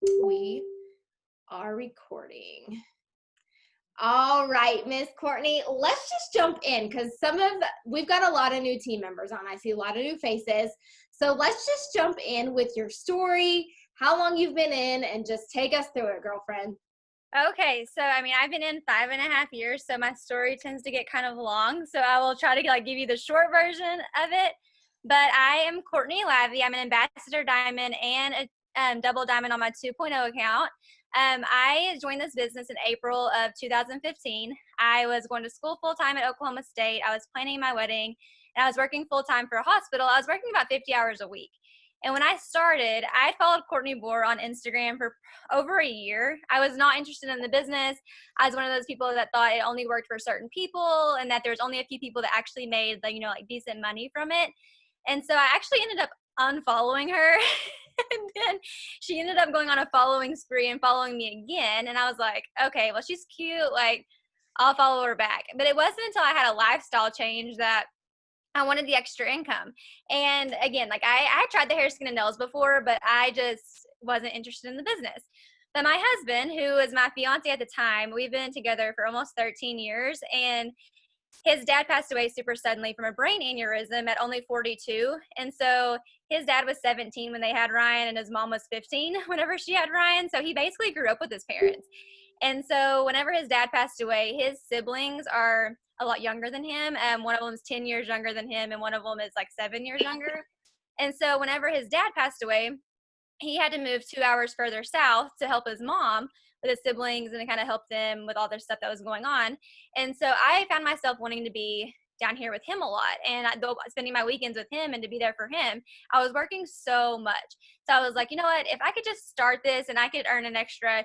We are recording. All right, Miss Kortney, let's just jump in because we've got a lot of new team members on. I see a lot of new faces. So let's just jump in with your story, how long you've been in, and just take us through it, girlfriend. Okay, so I've been in 5.5 years, so my story tends to get kind of long. So I will try to give you the short version of it. But I am Kortney Lavey. I'm an ambassador diamond and a double diamond on my 2.0 account. I joined this business in April of 2015. I was going to school full time at Oklahoma State. I was planning my wedding, and I was working full time for a hospital. I was working about 50 hours a week. And when I started, I followed Kortney Bohr on Instagram for over a year. I was not interested in the business. I was one of those people that thought it only worked for certain people and that there's only a few people that actually made decent money from it. And so I actually ended up unfollowing her. And then she ended up going on a following spree and following me again. And I was like, okay, well, she's cute. Like, I'll follow her back. But it wasn't until I had a lifestyle change that I wanted the extra income. And again, I tried the hair, skin, and nails before, but I just wasn't interested in the business. But my husband, who was my fiance at the time, we've been together for almost 13 years, and his dad passed away super suddenly from a brain aneurysm at only 42. And so his dad was 17 when they had Ryan, and his mom was 15 whenever she had Ryan. So he basically grew up with his parents. And so whenever his dad passed away, his siblings are a lot younger than him. One of them is 10 years younger than him, and one of them is like 7 years younger. And so whenever his dad passed away, he had to move 2 hours further south to help his mom with his siblings and to kind of help them with all their stuff that was going on. And so I found myself wanting to be down here with him a lot and spending my weekends with him and to be there for him. I was working so much. So I was like, you know what, if I could just start this and I could earn an extra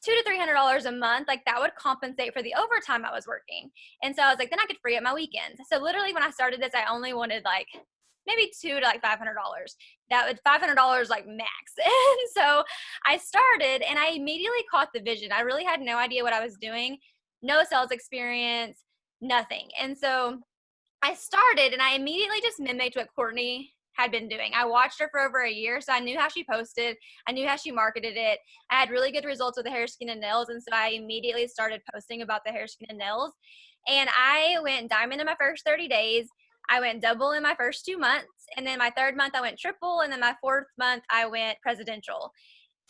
$200 to $300 a month, like that would compensate for the overtime I was working. And so I was like, then I could free up my weekends. So literally when I started this, I only wanted like maybe $200 to $500. That would $500 like max. And so I started and I immediately caught the vision. I really had no idea what I was doing, no sales experience, nothing. And so I started and I immediately just mimicked what Kortney had been doing. I watched her for over a year, so I knew how she posted. I knew how she marketed it. I had really good results with the hair, skin, and nails, and so I immediately started posting about the hair, skin, and nails. And I went diamond in my first 30 days. I went double in my first 2 months, and then my third month I went triple, and then my fourth month I went presidential.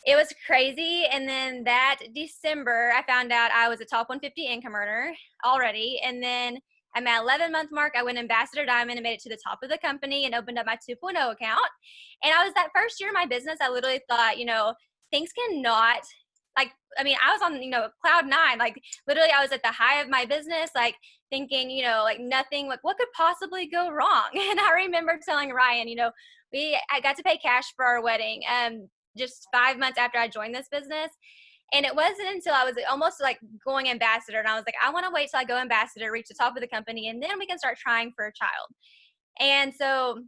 It was crazy. And then that December, I found out I was a top 150 income earner already. And then at my 11-month mark, I went ambassador diamond and made it to the top of the company and opened up my 2.0 account. And I was that first year in my business, I literally thought, things cannot, I was on, cloud nine. Like literally I was at the high of my business, like thinking, nothing, like what could possibly go wrong? And I remember telling Ryan, I got to pay cash for our wedding just 5 months after I joined this business. And it wasn't until I was almost like going ambassador, and I was like, I want to wait till I go ambassador, reach the top of the company, and then we can start trying for a child. And so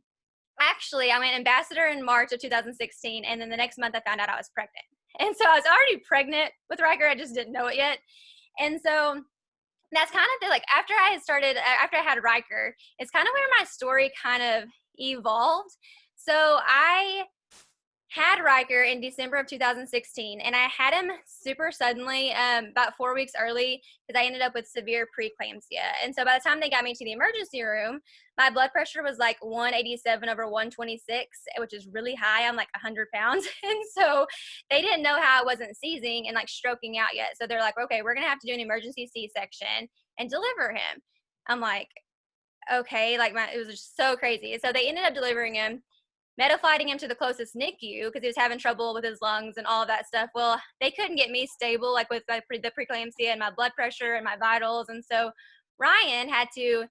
actually, I went ambassador in March of 2016, and then the next month I found out I was pregnant. And so I was already pregnant with Riker, I just didn't know it yet. And so that's kind of after I had Riker, it's kind of where my story kind of evolved. So I had Riker in December of 2016, and I had him super suddenly, about 4 weeks early, because I ended up with severe preeclampsia. And so by the time they got me to the emergency room, my blood pressure was like 187 over 126, which is really high. I'm like 100 pounds. And so they didn't know how I wasn't seizing and like stroking out yet. So they're like, okay, we're going to have to do an emergency C-section and deliver him. I'm like, okay, it was just so crazy. So they ended up delivering him, meta-flighting him to the closest NICU because he was having trouble with his lungs and all of that stuff. Well, they couldn't get me stable, like with the preeclampsia and my blood pressure and my vitals. And so Ryan had to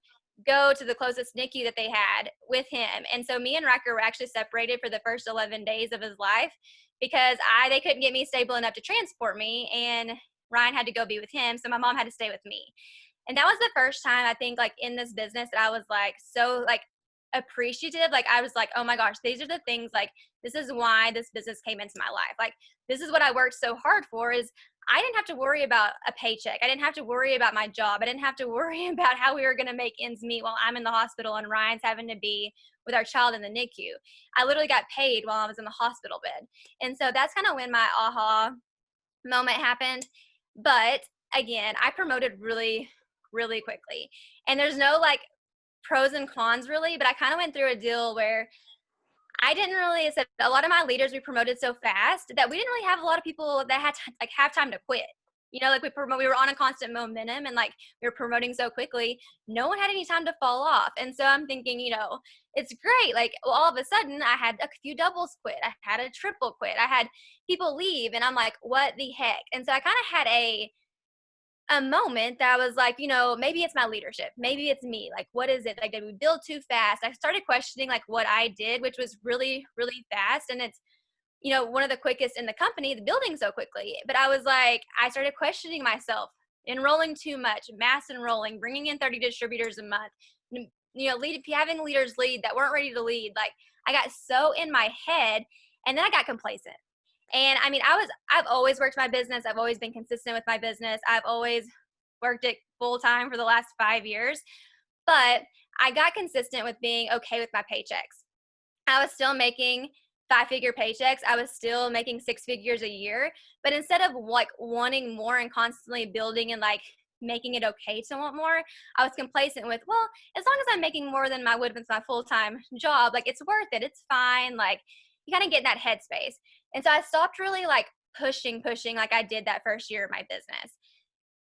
go to the closest NICU that they had with him. And so me and Riker were actually separated for the first 11 days of his life because they couldn't get me stable enough to transport me, and Ryan had to go be with him. So my mom had to stay with me. And that was the first time I think like in this business that I was like so like appreciative. Like I was like, oh my gosh, these are the things, like this is why this business came into my life. Like this is what I worked so hard for, is I didn't have to worry about a paycheck. I didn't have to worry about my job. I didn't have to worry about how we were going to make ends meet while I'm in the hospital and Ryan's having to be with our child in the NICU. I literally got paid while I was in the hospital bed. And so that's kind of when my aha moment happened. But again, I promoted really, really quickly. And there's no like pros and cons really, but I kind of went through a deal where I didn't really, said a lot of my leaders we promoted so fast that we didn't really have a lot of people that had like have time to quit. You know, like we were on a constant momentum and like we were promoting so quickly, no one had any time to fall off. And so I'm thinking, you know, it's great. Like, well, all of a sudden I had a few doubles quit. I had a triple quit. I had people leave and I'm like, what the heck? And so I kind of had a moment that was like, you know, maybe it's my leadership. Maybe it's me. Like, what is it? Like, did we build too fast? I started questioning like what I did, which was really, really fast. And it's, you know, one of the quickest in the company, the building so quickly. But I was like, I started questioning myself, enrolling too much, mass enrolling, bringing in 30 distributors a month, you know, having leaders lead that weren't ready to lead. Like, I got so in my head and then I got complacent. And I mean, I've always worked my business. I've always been consistent with my business. I've always worked it full time for the last 5 years, but I got consistent with being okay with my paychecks. I was still making 5-figure paychecks. I was still making 6 figures a year, but instead of like wanting more and constantly building and like making it okay to want more, I was complacent with, well, as long as I'm making more than I would with my full-time job, like it's worth it. It's fine. Like you kind of get in that headspace. And so I stopped really like pushing like I did that first year of my business.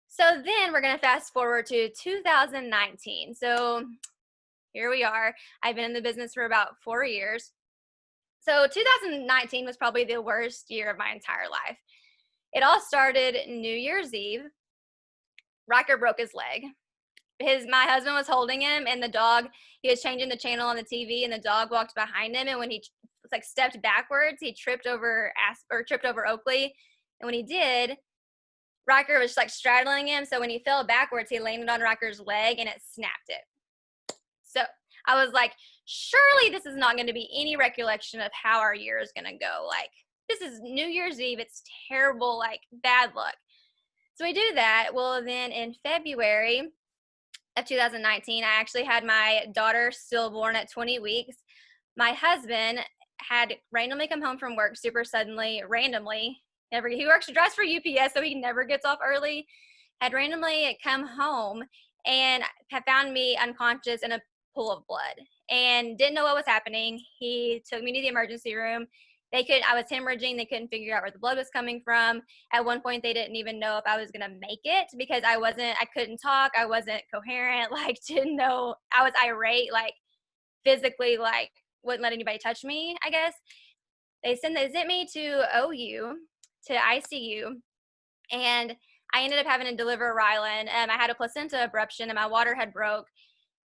So then we're going to fast forward to 2019. So here we are. I've been in the business for about 4 years. So 2019 was probably the worst year of my entire life. It all started New Year's Eve. Riker broke his leg. My husband was holding him, and the dog, he was changing the channel on the TV, and the dog walked behind him, and when he like stepped backwards, he tripped over Oakley, and when he did, Riker was like straddling him, so when he fell backwards, he landed on Riker's leg, and it snapped it. So I was like, surely this is not going to be any recollection of how our year is going to go. Like, this is New Year's Eve. It's terrible, like bad luck. So we do that. Well, then in February of 2019, I actually had my daughter stillborn at 20 weeks. My husband had randomly come home from work super suddenly, randomly. He drives for UPS, so he never gets off early. Had randomly come home and had found me unconscious in a pool of blood and didn't know what was happening. He took me to the emergency room. I was hemorrhaging. They couldn't figure out where the blood was coming from. At one point, they didn't even know if I was going to make it because I couldn't talk. I wasn't coherent, like didn't know. I was irate, like physically, like wouldn't let anybody touch me, I guess. They sent me to OU, to ICU, and I ended up having to deliver Rylan. I had a placenta abruption and my water had broke.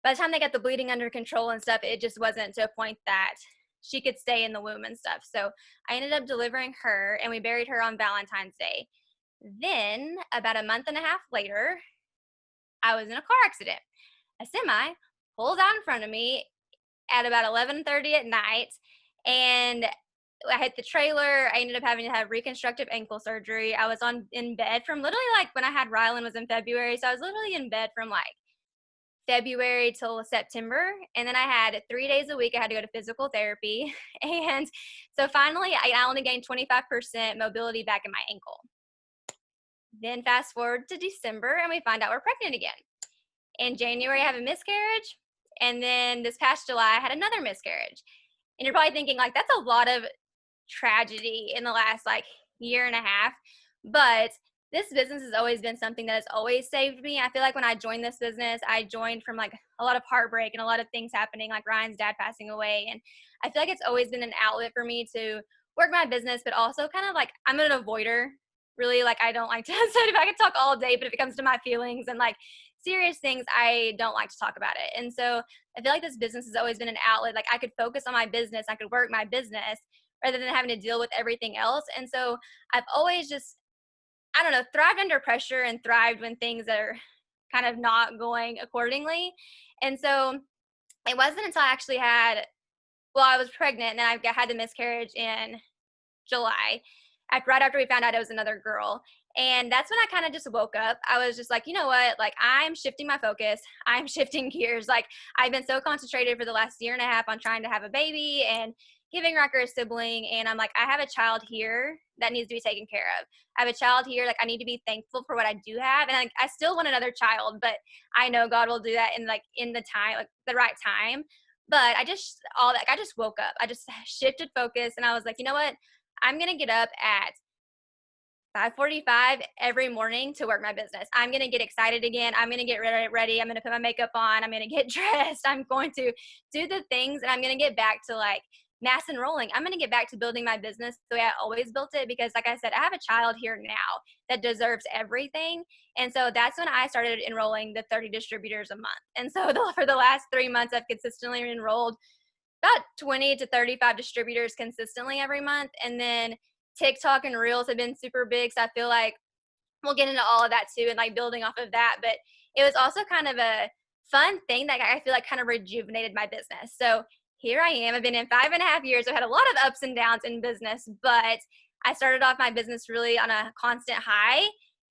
By the time they got the bleeding under control and stuff, it just wasn't to a point that she could stay in the womb and stuff. So I ended up delivering her, and we buried her on Valentine's Day. Then, about a month and a half later, I was in a car accident. A semi pulls out in front of me at about 11:30 at night, and I hit the trailer. I ended up having to have reconstructive ankle surgery. I was in bed from literally like when I had Rylan was in February. So I was literally in bed from like February till September. And then I had 3 days a week. I had to go to physical therapy. And so finally, I only gained 25% mobility back in my ankle. Then fast forward to December and we find out we're pregnant again. In January, I have a miscarriage. And then this past July, I had another miscarriage. And you're probably thinking like, that's a lot of tragedy in the last like year and a half. But this business has always been something that has always saved me. I feel like when I joined this business, I joined from like a lot of heartbreak and a lot of things happening, like Ryan's dad passing away. And I feel like it's always been an outlet for me to work my business, but also kind of like I'm an avoider. Really, like I don't like to, so if I could talk all day, but if it comes to my feelings and like serious things, I don't like to talk about it. And so I feel like this business has always been an outlet. Like I could focus on my business, I could work my business rather than having to deal with everything else. And so I've always just, I don't know, thrived under pressure and thrived when things are kind of not going accordingly. And so it wasn't until I actually I was pregnant and then I had the miscarriage in July. right after we found out it was another girl. And that's when I kind of just woke up. I was just like, you know what? Like, I'm shifting my focus. I'm shifting gears. Like, I've been so concentrated for the last year and a half on trying to have a baby and giving Rucker a sibling. And I'm like, I have a child here that needs to be taken care of. I have a child here. Like, I need to be thankful for what I do have. And like, I still want another child, but I know God will do that in the time, like the right time. But I just woke up. I just shifted focus, and I was like, you know what? I'm going to get up at 5:45 every morning to work my business. I'm going to get excited again. I'm going to get ready. I'm going to put my makeup on. I'm going to get dressed. I'm going to do the things, and I'm going to get back to like mass enrolling. I'm going to get back to building my business the way I always built it, because like I said, I have a child here now that deserves everything. And so that's when I started enrolling the 30 distributors a month. And so for the last 3 months, I've consistently enrolled about 20 to 35 distributors consistently every month. And then TikTok and Reels have been super big. So I feel like we'll get into all of that too, and like building off of that. But it was also kind of a fun thing that I feel like kind of rejuvenated my business. So here I am. I've been in 5.5 years. I've had a lot of ups and downs in business, but I started off my business really on a constant high.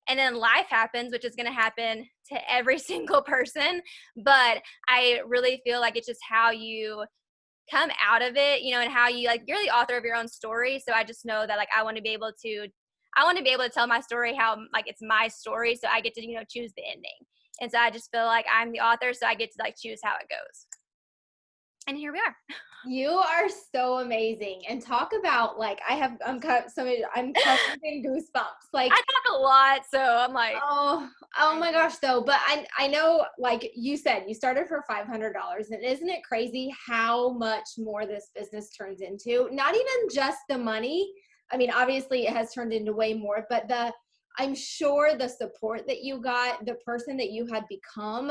And then life happens, which is going to happen to every single person. But I really feel like it's just how you come out of it, you know, and how you like, you're the author of your own story. So I just know that like I want to be able to tell my story how like it's my story. So I get to, you know, choose the ending. And so I just feel like I'm the author, so I get to like choose how it goes. And here we are. You are so amazing. And talk about like I'm covered in goosebumps. Like, I talk a lot, so I'm like, oh my gosh, though. But I know, like you said, you started for $500, and isn't it crazy how much more this business turns into? Not even just the money. I mean, obviously it has turned into way more, but I'm sure the support that you got, the person that you had become,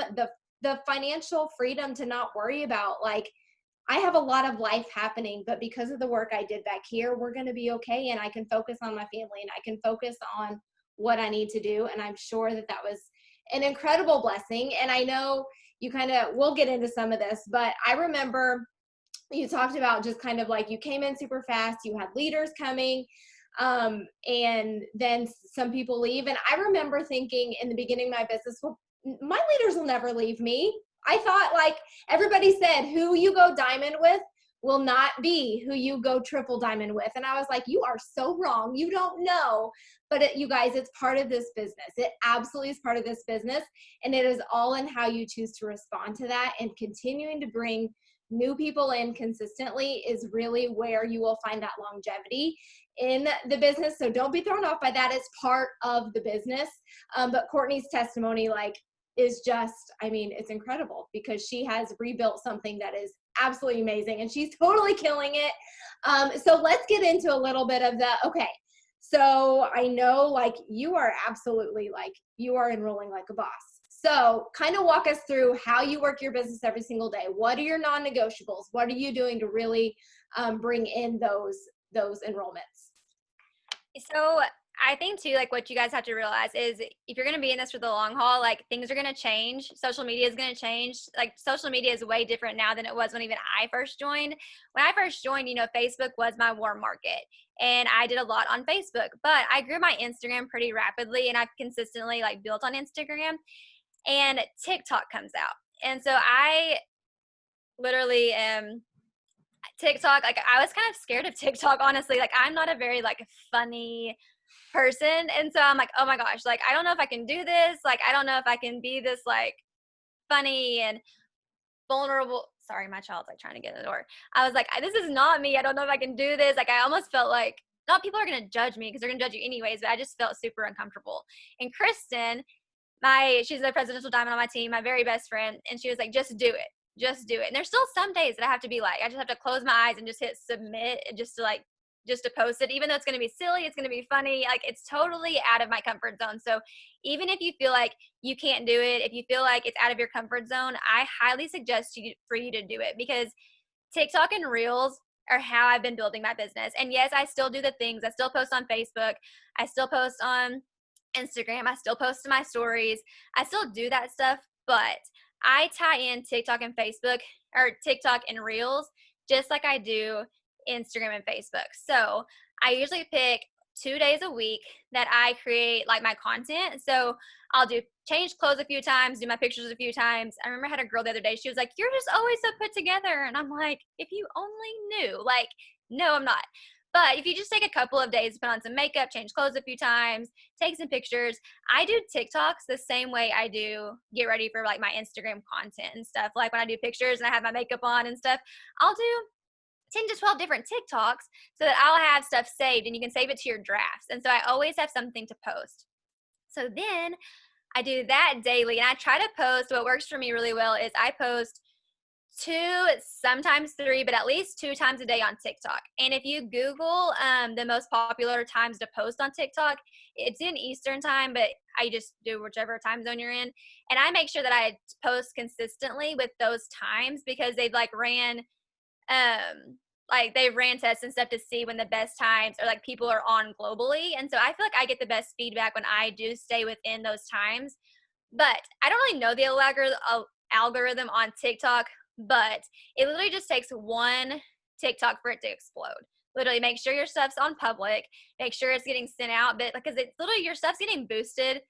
the financial freedom to not worry about like, I have a lot of life happening, but because of the work I did back here, we're going to be okay. And I can focus on my family, and I can focus on what I need to do. And I'm sure that was an incredible blessing. And I know we'll get into some of this, but I remember you talked about just kind of like you came in super fast, you had leaders coming, and then some people leave. And I remember thinking in the beginning of my business, well, my leaders will never leave me. I thought, like everybody said, who you go diamond with will not be who you go triple diamond with. And I was like, you are so wrong. You don't know. But you guys, it's part of this business. It absolutely is part of this business. And it is all in how you choose to respond to that, and continuing to bring new people in consistently is really where you will find that longevity in the business. So don't be thrown off by that. It's part of the business. But Kortney's testimony, like, is just, I mean, it's incredible, because she has rebuilt something that is absolutely amazing, and she's totally killing it. So let's get into a little bit of okay. So I know like you are absolutely like, you are enrolling like a boss. So kind of walk us through how you work your business every single day. What are your non-negotiables? What are you doing to really bring in those enrollments? so I think too, like what you guys have to realize is if you're going to be in this for the long haul, like things are going to change. Social media is going to change. Like social media is way different now than it was when even I first joined. When I first joined, you know, Facebook was my warm market, and I did a lot on Facebook, but I grew my Instagram pretty rapidly, and I've consistently like built on Instagram, and TikTok comes out. And so I literally am TikTok. Like I was kind of scared of TikTok, honestly. Like I'm not a very like funny person, and so I'm like, oh my gosh, like I don't know if I can do this. Like I don't know if I can be this like funny and vulnerable. Sorry, my child's like trying to get in the door. I was like, this is not me. I don't know if I can do this. Like I almost felt like, not people are gonna judge me, because they're gonna judge you anyways, but I just felt super uncomfortable. And Kristen, she's the presidential diamond on my team, my very best friend, and she was like, just do it. Just do it. And there's still some days that I have to be like, I just have to close my eyes and just hit submit, and just to post it, even though it's going to be silly, it's going to be funny. Like it's totally out of my comfort zone. So even if you feel like you can't do it, if you feel like it's out of your comfort zone, I highly suggest for you to do it, because TikTok and Reels are how I've been building my business. And yes, I still do the things. I still post on Facebook. I still post on Instagram. I still post to my stories. I still do that stuff, but I tie in TikTok and Facebook, or TikTok and Reels, just like I do Instagram and Facebook. So I usually pick 2 days a week that I create like my content. So I'll do change clothes a few times, do my pictures a few times. I remember I had a girl the other day, she was like, "You're just always so put together." And I'm like, if you only knew. Like, no, I'm not. But if you just take a couple of days to put on some makeup, change clothes a few times, take some pictures. I do TikToks the same way I do get ready for like my Instagram content and stuff. Like when I do pictures and I have my makeup on and stuff, I'll do 10 to 12 different TikToks so that I'll have stuff saved and you can save it to your drafts. And so I always have something to post. So then I do that daily and I try to post. What works for me really well is I post 2, sometimes 3, but at least 2 times a day on TikTok. And if you Google the most popular times to post on TikTok, it's in Eastern time, but I just do whichever time zone you're in. And I make sure that I post consistently with those times because they've they ran tests and stuff to see when the best times or like people are on globally. And so I feel like I get the best feedback when I do stay within those times. But I don't really know the algorithm on TikTok, but it literally just takes one TikTok for it to explode. Literally make sure your stuff's on public, make sure it's getting sent out, but because it's literally your stuff's getting boosted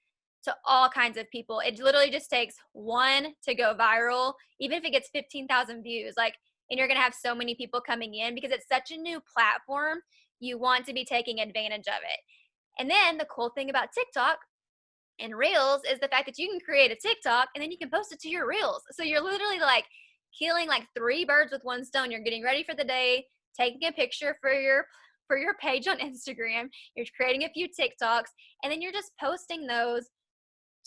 to all kinds of people. It literally just takes one to go viral, even if it gets 15,000 views. Like, and you're going to have so many people coming in because it's such a new platform. You want to be taking advantage of it. And then the cool thing about TikTok and Reels is the fact that you can create a TikTok and then you can post it to your Reels. So you're literally like killing like 3 birds with one stone. You're getting ready for the day, taking a picture for your page on Instagram. You're creating a few TikToks, and then you're just posting those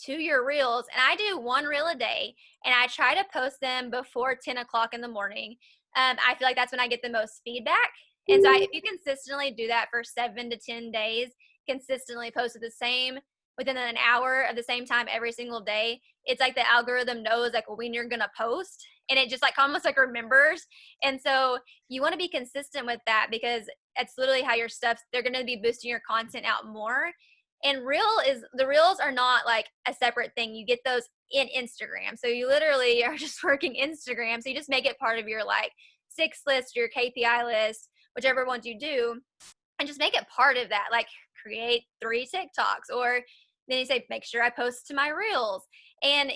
to your Reels. And I do 1 reel a day, and I try to post them before 10 o'clock in the morning. I feel like that's when I get the most feedback. And so if you consistently do that for 7 to 10 days, consistently post at the same within an hour of the same time every single day, it's like the algorithm knows like when you're gonna post, and it just like almost like remembers. And so you want to be consistent with that because it's literally how your stuff, they're gonna be boosting your content out more. And the reels are not like a separate thing. You get those in Instagram. So you literally are just working Instagram. So you just make it part of your like 6 list, your KPI list, whichever ones you do, and just make it part of that. Like create 3 TikToks, or then you say, make sure I post to my reels. And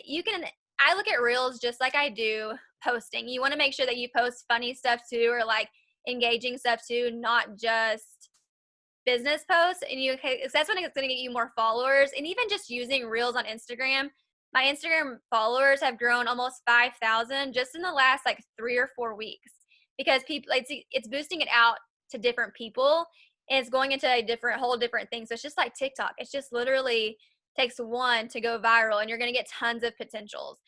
I look at reels just like I do posting. You want to make sure that you post funny stuff too, or like engaging stuff too, not just business posts. And that's when it's going to get you more followers. And even just using reels on Instagram, my Instagram followers have grown almost 5,000 just in the last like 3 or 4 weeks, because people, it's boosting it out to different people, and it's going into a whole different thing. So it's just like TikTok. It's just literally takes one to go viral, and you're going to get tons of potentials.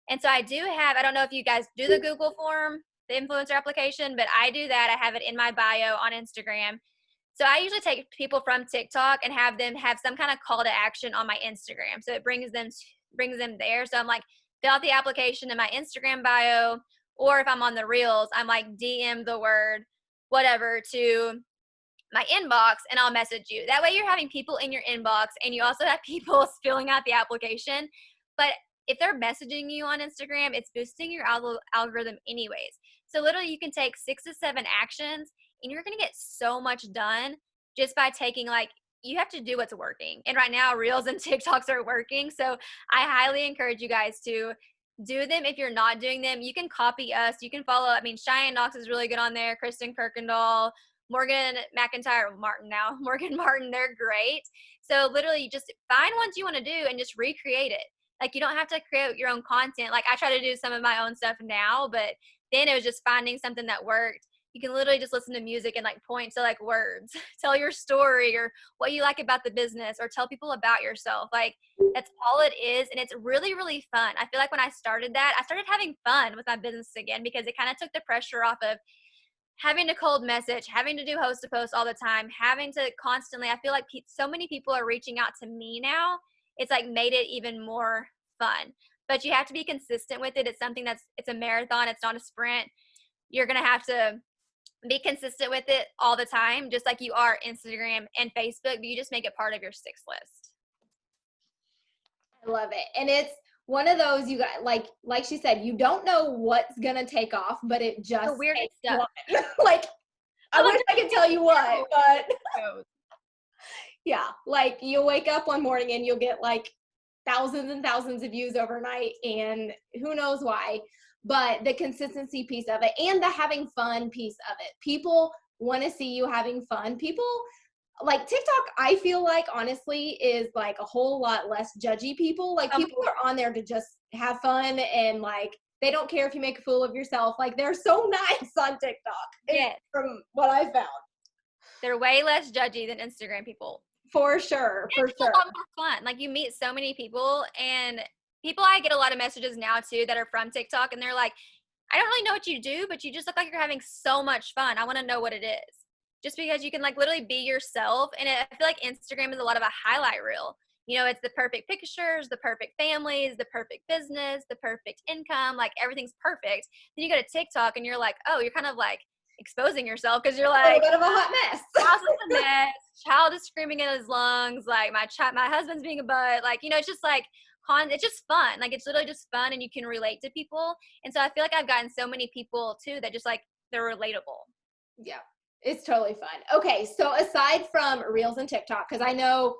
And so I don't know if you guys do the Google form, the influencer application, but I do that. I have it in my bio on Instagram. So I usually take people from TikTok and have them have some kind of call to action on my Instagram. So it brings them there. So I'm like, fill out the application in my Instagram bio, or if I'm on the reels, I'm like DM the word whatever to my inbox and I'll message you. That way you're having people in your inbox, and you also have people filling out the application. But if they're messaging you on Instagram, it's boosting your algorithm anyways. So literally you can take 6 to 7 actions, and you're going to get so much done just by taking you have to do what's working. And right now Reels and TikToks are working. So I highly encourage you guys to do them. If you're not doing them, you can copy us. You can follow, Cheyenne Knox is really good on there. Kristen Kirkendall, Morgan Martin, they're great. So literally you just find ones you want to do and just recreate it. Like you don't have to create your own content. Like I try to do some of my own stuff now, but then it was just finding something that worked. You can literally just listen to music and point to words, tell your story or what you like about the business, or tell people about yourself. That's all it is. And it's really, really fun. I feel like when I started that, I started having fun with my business again, because it kind of took the pressure off of having to cold message, having to do host to post all the time, having to constantly, I feel like so many people are reaching out to me now. It's made it even more fun, but you have to be consistent with it. It's something it's a marathon. It's not a sprint. You're going to have to be consistent with it all the time, just like you are Instagram and Facebook, but you just make it part of your 6 list. I love it. And it's one of those, you got like she said, you don't know what's gonna take off, but it just the weirdest stuff. I wish I could tell you what, but Yeah, like you'll wake up one morning and you'll get like thousands and thousands of views overnight, and who knows why. But the consistency piece of it and the having fun piece of it. People want to see you having fun. People like TikTok, I feel like honestly is like a whole lot less judgy people. Like people are on there to just have fun, and like they don't care if you make a fool of yourself. Like they're so nice on TikTok. Yes. From what I found. They're way less judgy than Instagram people. For sure, for It's sure. a lot more fun. Like you meet so many people, and I get a lot of messages now too that are from TikTok, and they're like, I don't really know what you do, but you just look like you're having so much fun. I want to know what it is. Just because you can like literally be yourself. And I feel like Instagram is a lot of a highlight reel. You know, it's the perfect pictures, the perfect families, the perfect business, the perfect income, like everything's perfect. Then you go to TikTok and you're like, oh, you're kind of like exposing yourself because you're like, a little bit of a hot mess. house is a mess, child is screaming in his lungs, like my husband's being a butt, like, you know, it's just like it's just fun. Like it's literally just fun and you can relate to people. And so I feel like I've gotten so many people too that just like they're relatable. Yeah, it's totally fun. Okay, so aside from Reels and TikTok, because I know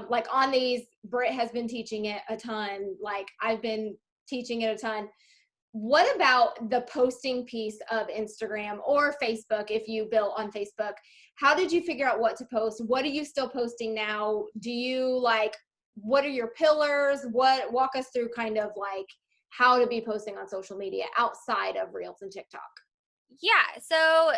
like on these, Britt has been teaching it a ton, like I've been teaching it a ton. What about the posting piece of Instagram or Facebook if you built on Facebook? How did you figure out what to post? What are you still posting now? Do you like, what are your pillars? Walk us through kind of like how to be posting on social media outside of Reels and TikTok. Yeah. So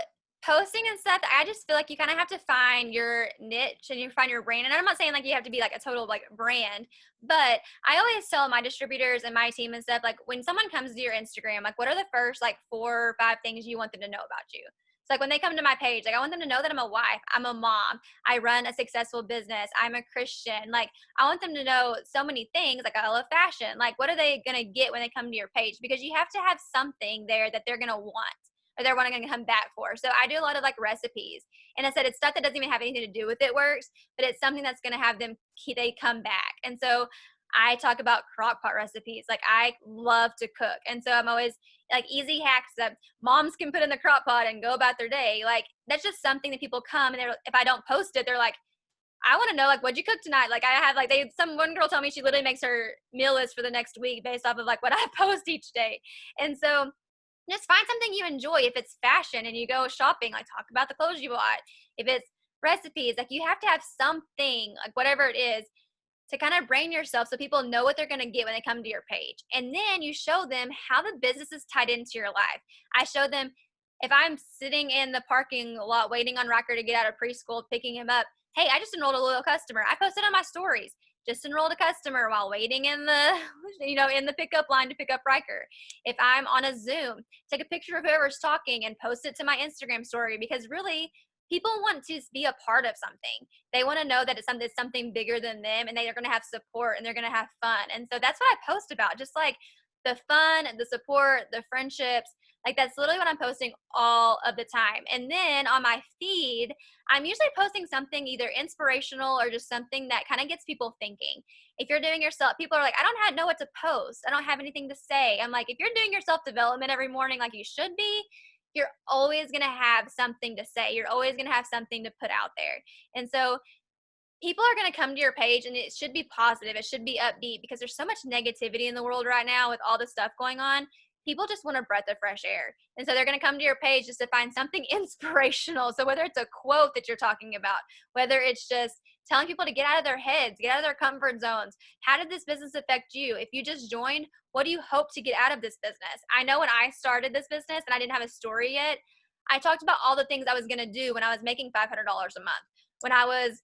posting and stuff, I just feel like you kind of have to find your niche and you find your brand. And I'm not saying like you have to be like a total like brand, but I always tell my distributors and my team and stuff, like when someone comes to your Instagram, like what are the first like 4 or 5 things you want them to know about you? So like when they come to my page, like I want them to know that I'm a wife, I'm a mom, I run a successful business, I'm a Christian. Like I want them to know so many things. Like I love fashion. Like what are they going to get when they come to your page? Because you have to have something there that they're going to want or they're wanting to come back for. So I do a lot of like recipes. And I said it's stuff that doesn't even have anything to do with It Works, but it's something that's going to have them, they come back. And so I talk about crock pot recipes. Like I love to cook. And so I'm always like easy hacks that moms can put in the crock pot and go about their day. Like that's just something that people come and if I don't post it, they're like, I want to know like what'd you cook tonight? Like I have like one girl told me she literally makes her meal list for the next week based off of like what I post each day. And so just find something you enjoy. If it's fashion and you go shopping, like talk about the clothes you bought. If it's recipes, like you have to have something, like whatever it is, to kind of brand yourself so people know what they're going to get when they come to your page. And then you show them how the business is tied into your life. I show them if I'm sitting in the parking lot waiting on Rocker to get out of preschool, picking him up, hey, I just enrolled a loyal customer. I posted on my stories. Just enrolled a customer while waiting in the, in the pickup line to pick up Riker. If I'm on a Zoom, take a picture of whoever's talking and post it to my Instagram story because really people want to be a part of something. They want to know that it's something bigger than them and they are going to have support and they're going to have fun. And so that's what I post about, just like the fun, the support, the friendships. Like that's literally what I'm posting all of the time. And then on my feed, I'm usually posting something either inspirational or just something that kind of gets people thinking. If you're doing yourself, people are like, I don't know what to post. I don't have anything to say. I'm like, if you're doing your self-development every morning like you should be, you're always going to have something to say. You're always going to have something to put out there. And so people are going to come to your page and it should be positive. It should be upbeat because there's so much negativity in the world right now with all the stuff going on. People just want a breath of fresh air. And so they're going to come to your page just to find something inspirational. So whether it's a quote that you're talking about, whether it's just telling people to get out of their heads, get out of their comfort zones. How did this business affect you? If you just joined, what do you hope to get out of this business? I know when I started this business and I didn't have a story yet, I talked about all the things I was going to do when I was making $500 a month. When I was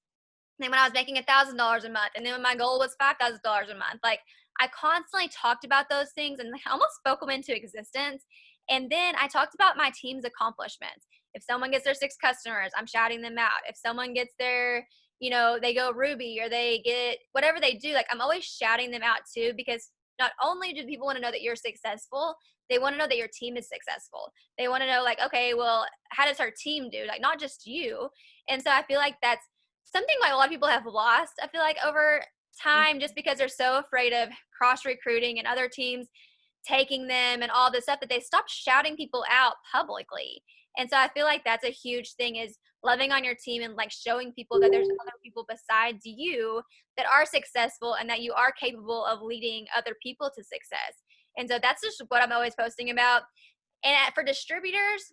making $1,000 a month, and then when my goal was $5,000 a month, like I constantly talked about those things and almost spoke them into existence. And then I talked about my team's accomplishments. If someone gets their 6 customers, I'm shouting them out. If someone gets their, they go Ruby or they get whatever they do, like I'm always shouting them out too, because not only do people want to know that you're successful, they want to know that your team is successful. They want to know like, okay, well, how does our team do? Like not just you. And so I feel like that's something like a lot of people have lost, I feel like, over time, just because they're so afraid of cross recruiting and other teams taking them and all this stuff, that they stopped shouting people out publicly. And so I feel like that's a huge thing, is loving on your team and like showing people that there's other people besides you that are successful and that you are capable of leading other people to success. And so that's just what I'm always posting about. And for distributors,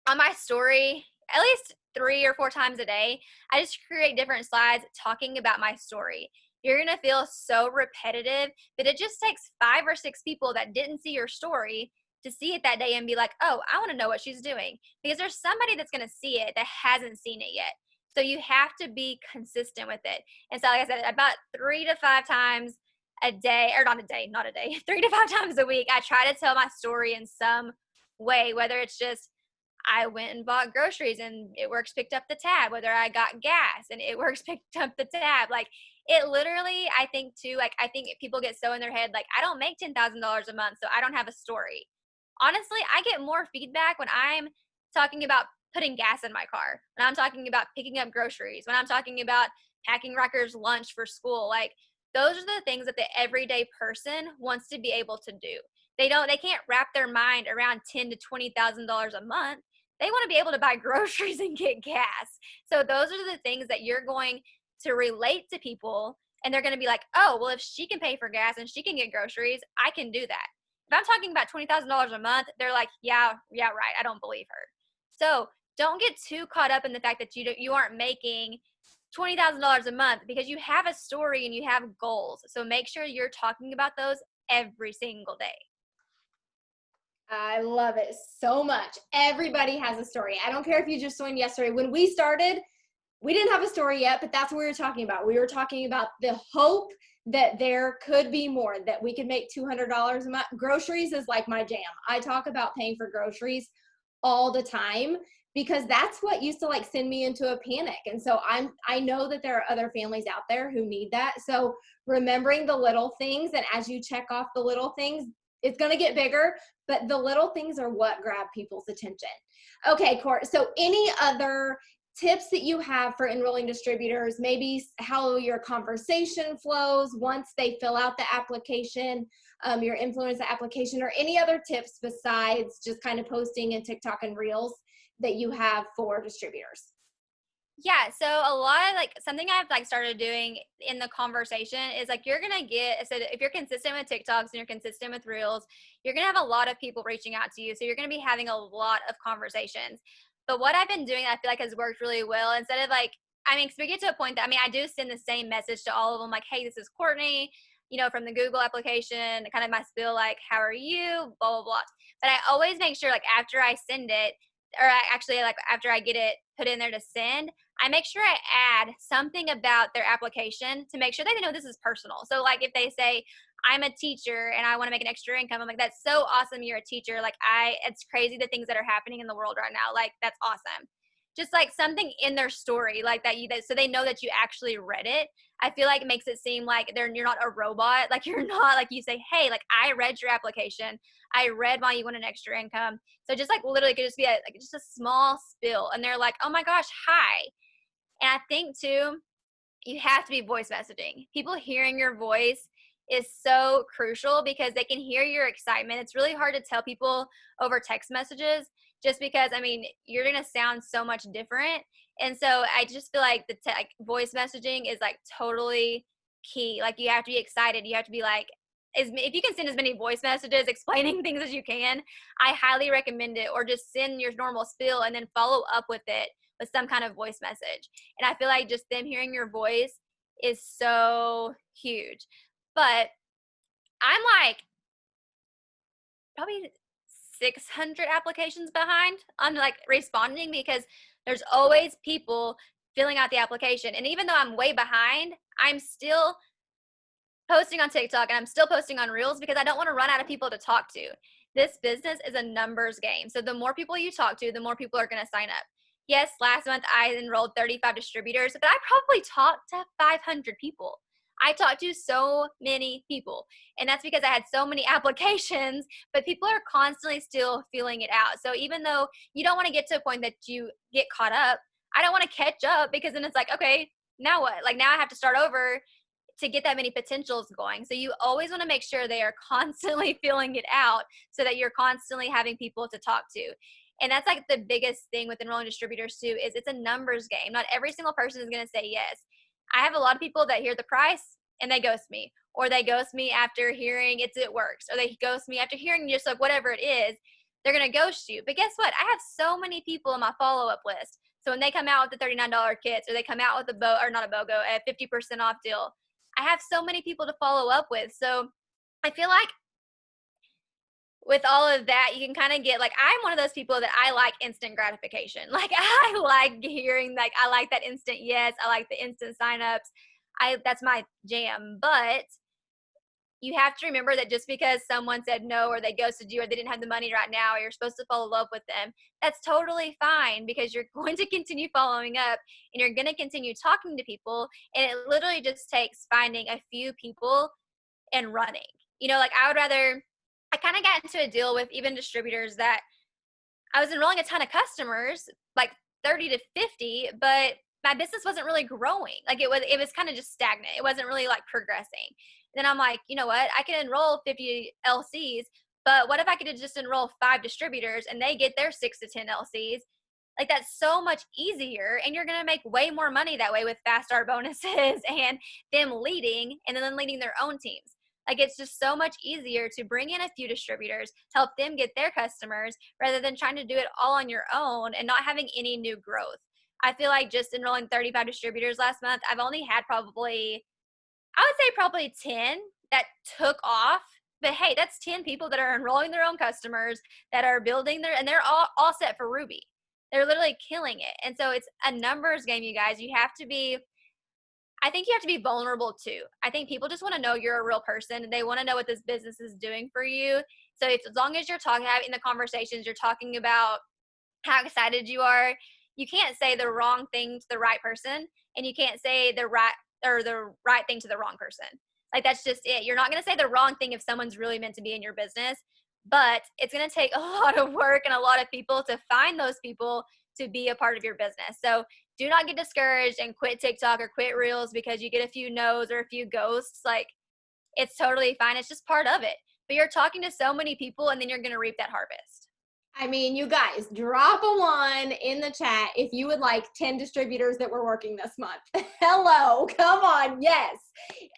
on my story, at least 3 or 4 times a day, I just create different slides talking about my story. You're going to feel so repetitive, but it just takes 5 or 6 people that didn't see your story to see it that day and be like, oh, I want to know what she's doing. Because there's somebody that's going to see it that hasn't seen it yet. So you have to be consistent with it. And so, like I said, about 3 to 5 times a day, or not a day, 3 to 5 times a week, I try to tell my story in some way, whether it's just I went and bought groceries and it works picked up the tab, whether I got gas and it works picked up the tab. Like, it literally, I think too, like, I think people get so in their head, like, I don't make $10,000 a month, so I don't have a story. Honestly, I get more feedback when I'm talking about putting gas in my car, when I'm talking about picking up groceries, when I'm talking about packing Rucker's lunch for school. Like, those are the things that the everyday person wants to be able to do. They can't wrap their mind around $10,000 to $20,000 a month. They want to be able to buy groceries and get gas. So those are the things that you're going to relate to people, and they're going to be like, oh, well, if she can pay for gas and she can get groceries, I can do that. If I'm talking about $20,000 a month, they're like, yeah, right. I don't believe her. So don't get too caught up in the fact that you aren't making $20,000 a month, because you have a story and you have goals. So make sure you're talking about those every single day. I love it so much. Everybody has a story. I don't care if you just joined yesterday. When we started, we didn't have a story yet, but that's what we were talking about. We were talking about the hope that there could be more, that we could make $200 a month. Groceries is like my jam. I talk about paying for groceries all the time because that's what used to like send me into a panic. And so I know that there are other families out there who need that. So remembering the little things, and as you check off the little things, it's going to get bigger, but the little things are what grab people's attention. Okay, Court. So any other tips that you have for enrolling distributors, maybe how your conversation flows once they fill out the application, your influencer application, or any other tips besides just kind of posting in TikTok and Reels that you have for distributors? Yeah, so a lot of like something I've like started doing in the conversation is like you're gonna get, so if you're consistent with TikToks and you're consistent with Reels, you're gonna have a lot of people reaching out to you. So you're gonna be having a lot of conversations. But what I've been doing, I feel like has worked really well. Instead of like, I mean, 'cause we get to a point that, I mean, I do send the same message to all of them, like, hey, this is Kortney, from the Google application, kind of my spiel, like, how are you, blah, blah, blah. But I always make sure, like, after I send it, or actually, like, after I get it put in there to send, I make sure I add something about their application to make sure they know this is personal. So, like, if they say, I'm a teacher and I want to make an extra income, I'm like, that's so awesome you're a teacher. Like, it's crazy the things that are happening in the world right now. Like, that's awesome. Just like something in their story, like that so they know that you actually read it. I feel like it makes it seem like you're not a robot. Like, you're not, like, you say, hey, like, I read your application. I read why you want an extra income. So just like literally could just be just a small spill. And they're like, oh my gosh, hi. And I think too, you have to be voice messaging. People hearing your voice is so crucial because they can hear your excitement. It's really hard to tell people over text messages just because, I mean, you're going to sound so much different. And so I just feel like like voice messaging is like totally key. Like, you have to be excited. You have to be like, if you can send as many voice messages explaining things as you can, I highly recommend it. Or just send your normal spiel and then follow up with it with some kind of voice message. And I feel like just them hearing your voice is so huge. But I'm like probably 600 applications behind on like responding, because there's always people filling out the application. And even though I'm way behind, I'm still posting on TikTok and I'm still posting on Reels because I don't want to run out of people to talk to. This business is a numbers game. So the more people you talk to, the more people are going to sign up. Yes, last month I enrolled 35 distributors, but I probably talked to 500 people. I talked to so many people, and that's because I had so many applications, but people are constantly still feeling it out. So even though you don't want to get to a point that you get caught up, I don't want to catch up, because then it's like, okay, now what? Like, now I have to start over to get that many potentials going. So you always want to make sure they are constantly feeling it out so that you're constantly having people to talk to. And that's like the biggest thing with enrolling distributors too, is it's a numbers game. Not every single person is going to say yes. I have a lot of people that hear the price and they ghost me, or they ghost me after hearing it works, or they ghost me after hearing just like whatever it is. They're going to ghost you. But guess what? I have so many people in my follow-up list. So when they come out with the $39 kits, or they come out with a 50% off deal, I have so many people to follow up with. So I feel like with all of that, you can kind of get like, I'm one of those people that I like instant gratification. Like I like hearing, like, I like that instant yes. I like the instant signups. That's my jam. But you have to remember that just because someone said no, or they ghosted you, or they didn't have the money right now, or you're supposed to follow up with them, that's totally fine, because you're going to continue following up and you're going to continue talking to people. And it literally just takes finding a few people and running. Like I kind of got into a deal with even distributors that I was enrolling a ton of customers, like 30 to 50, but my business wasn't really growing. Like it was kind of just stagnant. It wasn't really like progressing. Then I'm like, you know what? I can enroll 50 LCs, but what if I could just enroll 5 distributors and they get their 6 to 10 LCs? Like that's so much easier, and you're going to make way more money that way with fast start bonuses and them leading, and then leading their own teams. Like it's just so much easier to bring in a few distributors, help them get their customers, rather than trying to do it all on your own and not having any new growth. I feel like just enrolling 35 distributors last month, I've only had probably 10 that took off. But hey, that's 10 people that are enrolling their own customers, that are building and they're all set for Ruby. They're literally killing it. And so it's a numbers game, you guys. I think you have to be vulnerable too. I think people just want to know you're a real person, and they want to know what this business is doing for you. So as long as you're having the conversations, you're talking about how excited you are, you can't say the wrong thing to the right person, and you can't say the right thing to the wrong person. Like that's just it. You're not going to say the wrong thing if someone's really meant to be in your business, but it's going to take a lot of work and a lot of people to find those people to be a part of your business. So do not get discouraged and quit TikTok or quit Reels because you get a few no's or a few ghosts. Like it's totally fine. It's just part of it. But you're talking to so many people, and then you're going to reap that harvest. I mean, you guys, drop a 1 in the chat if you would like 10 distributors that we're working this month. Hello, come on, yes.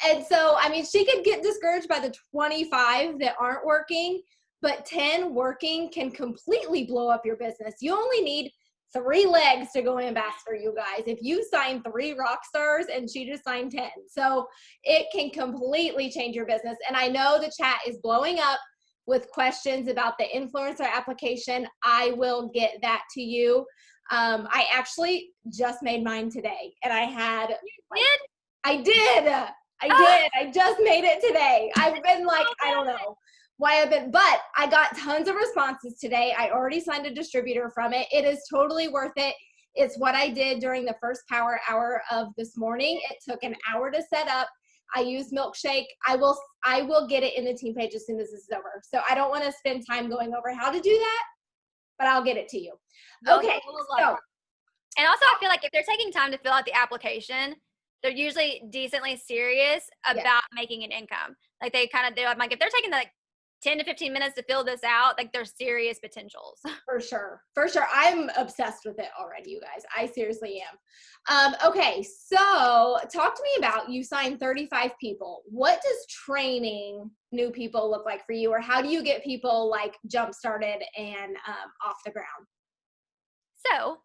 And so, I mean, she could get discouraged by the 25 that aren't working, but 10 working can completely blow up your business. You only need 3 legs to go ambassador, you guys. If you sign 3 rock stars and she just signed 10. So it can completely change your business. And I know the chat is blowing up with questions about the influencer application. I will get that to you. I actually just made mine today, and I had. You did? I did. I just made it today. I've been like, I don't know why but I got tons of responses today. I already signed a distributor from it. It is totally worth it. It's what I did during the first power hour of this morning. It took an hour to set up. I use Milkshake. I will get it in the team page as soon as this is over. So I don't want to spend time going over how to do that, but I'll get it to you. Okay. So, and also I feel like if they're taking time to fill out the application, they're usually decently serious about making an income. Like they're like, if they're taking like 10 to 15 minutes to fill this out, like there's serious potentials. For sure. I'm obsessed with it already, you guys. I seriously am. Okay, so talk to me about, you signed 35 people. What does training new people look like for you, or how do you get people like jump started and off the ground? So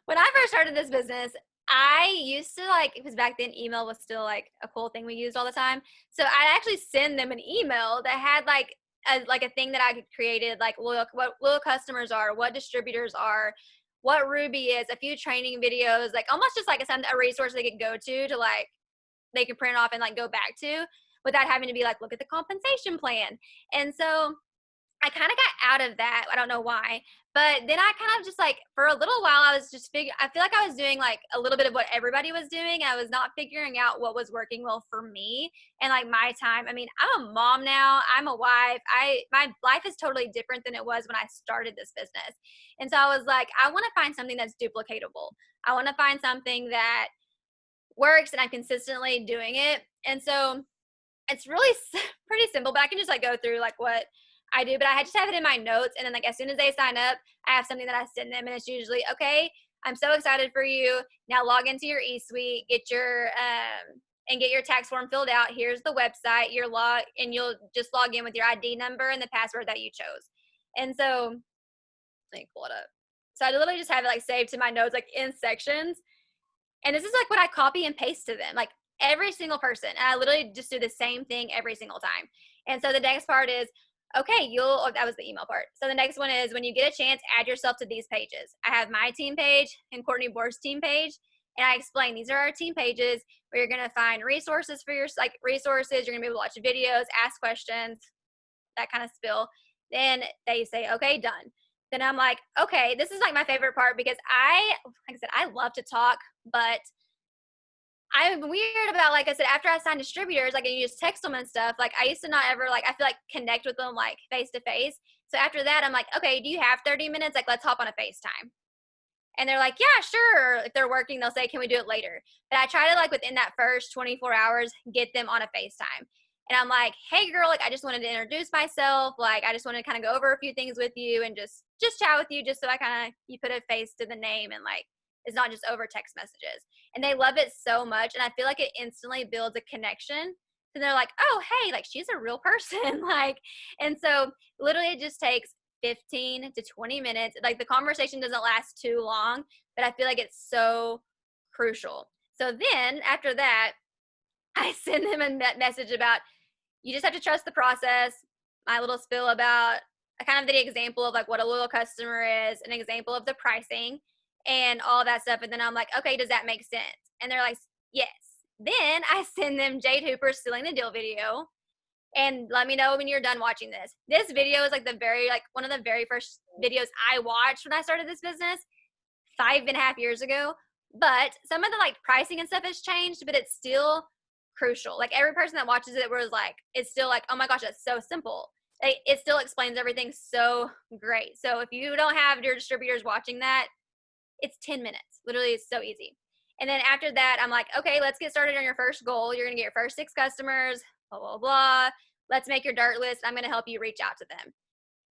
when I first started this business, I used to because back then email was still like a cool thing we used all the time. So I'd actually send them an email that had like a thing that I created, like what loyal customers are, what distributors are, what Ruby is, a few training videos, like almost just like a resource they can go to like they can print off and like go back to without having to be like, look at the compensation plan. And so I kind of got out of that. I don't know why. But then I kind of just like, for a little while, I was just I feel like I was doing like a little bit of what everybody was doing. I was not figuring out what was working well for me and like my time. I mean, I'm a mom now. I'm a wife. My life is totally different than it was when I started this business. And so I was like, I want to find something that's duplicatable. I want to find something that works and I'm consistently doing it. And so it's really pretty simple, but I can just like go through like what I do, but I just have it in my notes. And then like as soon as they sign up, I have something that I send them, and it's usually, okay, I'm so excited for you. Now log into your eSuite, get your and get your tax form filled out. Here's the website, your log, and you'll just log in with your ID number and the password that you chose. And so let me pull it up. So I literally just have it like saved to my notes, like in sections. And this is like what I copy and paste to them, like every single person. And I literally just do the same thing every single time. And so the next part is, okay, oh, that was the email part. So the next one is, when you get a chance, add yourself to these pages. I have my team page and Kortney Board's team page. And I explain, these are our team pages where you're going to find resources for your, like resources. You're going to be able to watch videos, ask questions, that kind of spill. Then they say, okay, done. Then I'm like, okay, this is like my favorite part, because like I said, I love to talk, but I'm weird about, like I said, after I sign distributors, like I use text them and stuff. Like I used to not ever, like, I feel like connect with them like face to face. So after that, I'm like, okay, do you have 30 minutes? Like, let's hop on a FaceTime. And they're like, yeah, sure. If they're working, they'll say, can we do it later? But I try to, like, within that first 24 hours, get them on a FaceTime. And I'm like, hey girl, like I just wanted to introduce myself. Like I just wanted to kind of go over a few things with you and just chat with you, just so I kind of, you put a face to the name, and like, it's not just over text messages. And they love it so much. And I feel like it instantly builds a connection. And they're like, oh, hey, like she's a real person. Like, and so literally it just takes 15 to 20 minutes. Like the conversation doesn't last too long, but I feel like it's so crucial. So then after that, I send them a message about, you just have to trust the process. My little spill about kind of the example of like what a loyal customer is, an example of the pricing and all that stuff. And then I'm like, okay, does that make sense? And they're like, yes. Then I send them Jade Hooper's Sealing the Deal video, and let me know when you're done watching this. This video is like one of the very first videos I watched when I started this business 5.5 years ago. But some of the like pricing and stuff has changed, but it's still crucial. Like every person that watches it was like, it's still like, oh my gosh, that's so simple. It still explains everything so great. So if you don't have your distributors watching that, it's 10 minutes. Literally, it's so easy. And then after that, I'm like, okay, let's get started on your first goal. You're going to get your first 6 customers, blah, blah, blah. Let's make your dirt list. I'm going to help you reach out to them.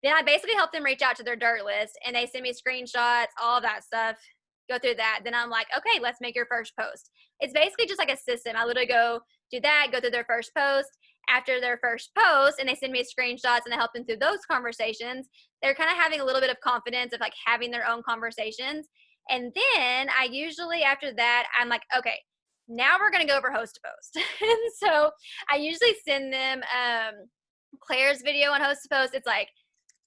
Then I basically help them reach out to their dirt list, and they send me screenshots, all that stuff, go through that. Then I'm like, okay, let's make your first post. It's basically just like a system. I literally go do that, go through their first post. After their first post, and they send me screenshots and I help them through those conversations, they're kind of having a little bit of confidence of like having their own conversations. And then I usually, after that, I'm like, okay, now we're going to go over host to post. And so I usually send them Claire's video on host to post. It's like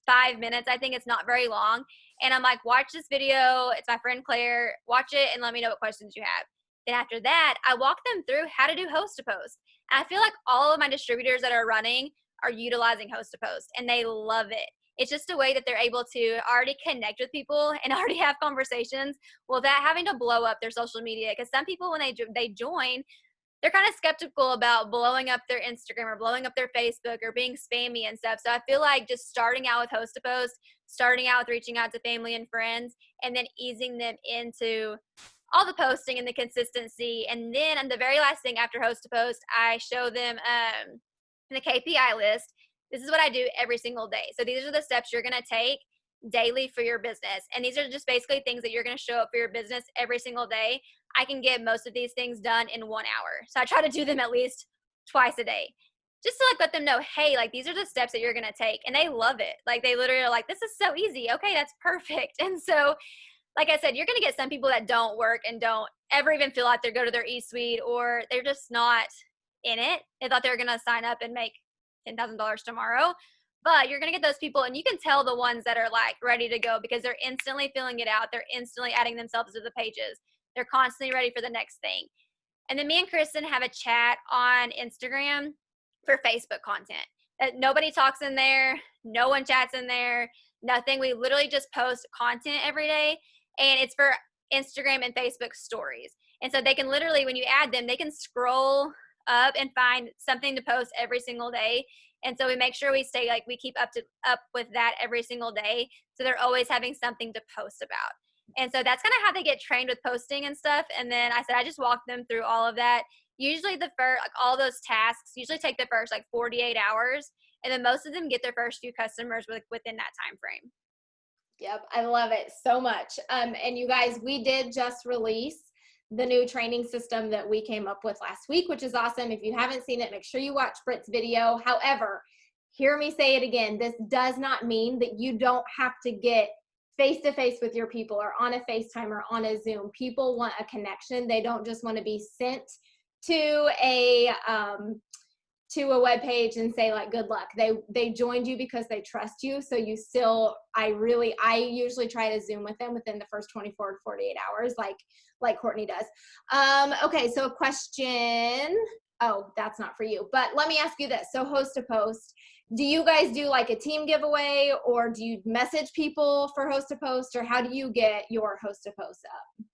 5 minutes. I think it's not very long. And I'm like, watch this video. It's my friend Claire. Watch it and let me know what questions you have. Then after that, I walk them through how to do host to post. And I feel like all of my distributors that are running are utilizing host to post, and they love it. It's just a way that they're able to already connect with people and already have conversations without having to blow up their social media. Because some people, when they join, they're kind of skeptical about blowing up their Instagram or blowing up their Facebook or being spammy and stuff. So I feel like just starting out with host to post, starting out with reaching out to family and friends, and then easing them into all the posting and the consistency. And then on the very last thing after host to post, I show them the KPI list. This is what I do every single day. So these are the steps you're going to take daily for your business. And these are just basically things that you're going to show up for your business every single day. I can get most of these things done in 1 hour. So I try to do them at least twice a day, just to like let them know, hey, like these are the steps that you're going to take. And they love it. Like they literally are like, this is so easy. Okay, that's perfect. And so, like I said, you're going to get some people that don't work and don't ever even feel like they go to their eSuite, or they're just not in it. They thought they were going to sign up and make $10,000 tomorrow. But you're going to get those people, and you can tell the ones that are like ready to go because they're instantly filling it out. They're instantly adding themselves to the pages. They're constantly ready for the next thing. And then me and Kristen have a chat on Instagram for Facebook content. Nobody talks in there. No one chats in there. Nothing. We literally just post content every day. And it's for Instagram and Facebook stories. And so they can literally, when you add them, they can scroll up and find something to post every single day. And so we make sure we stay, like, we keep up with that every single day. So they're always having something to post about. And so that's kind of how they get trained with posting and stuff. And then I said, I just walk them through all of that. Usually all those tasks usually take the first like 48 hours. And then most of them get their first few customers within that time frame. Yep, I love it so much. And you guys, we did just release the new training system that we came up with last week, which is awesome. If you haven't seen it, make sure you watch Britt's video. However, hear me say it again. This does not mean that you don't have to get face-to-face with your people or on a FaceTime or on a Zoom. People want a connection. They don't just want to be sent to a web page and say like good luck. They joined you because they trust you. So you still, I usually try to Zoom with them within the first 24 to 48 hours, like Kortney does. Okay, so a question. Oh, that's not for you, but let me ask you this. So host to post, do you guys do like a team giveaway, or do you message people for host to post, or how do you get your host to post up?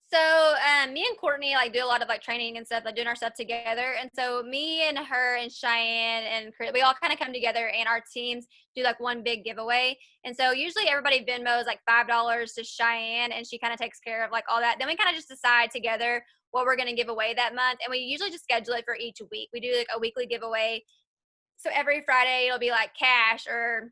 So me and Kortney like do a lot of like training and stuff, like doing our stuff together. And so me and her and Cheyenne and Chris, we all kind of come together, and our teams do like one big giveaway. And so usually everybody Venmos like $5 to Cheyenne, and she kind of takes care of like all that. Then we kind of just decide together what we're going to give away that month. And we usually just schedule it for each week. We do like a weekly giveaway. So every Friday it'll be like cash, or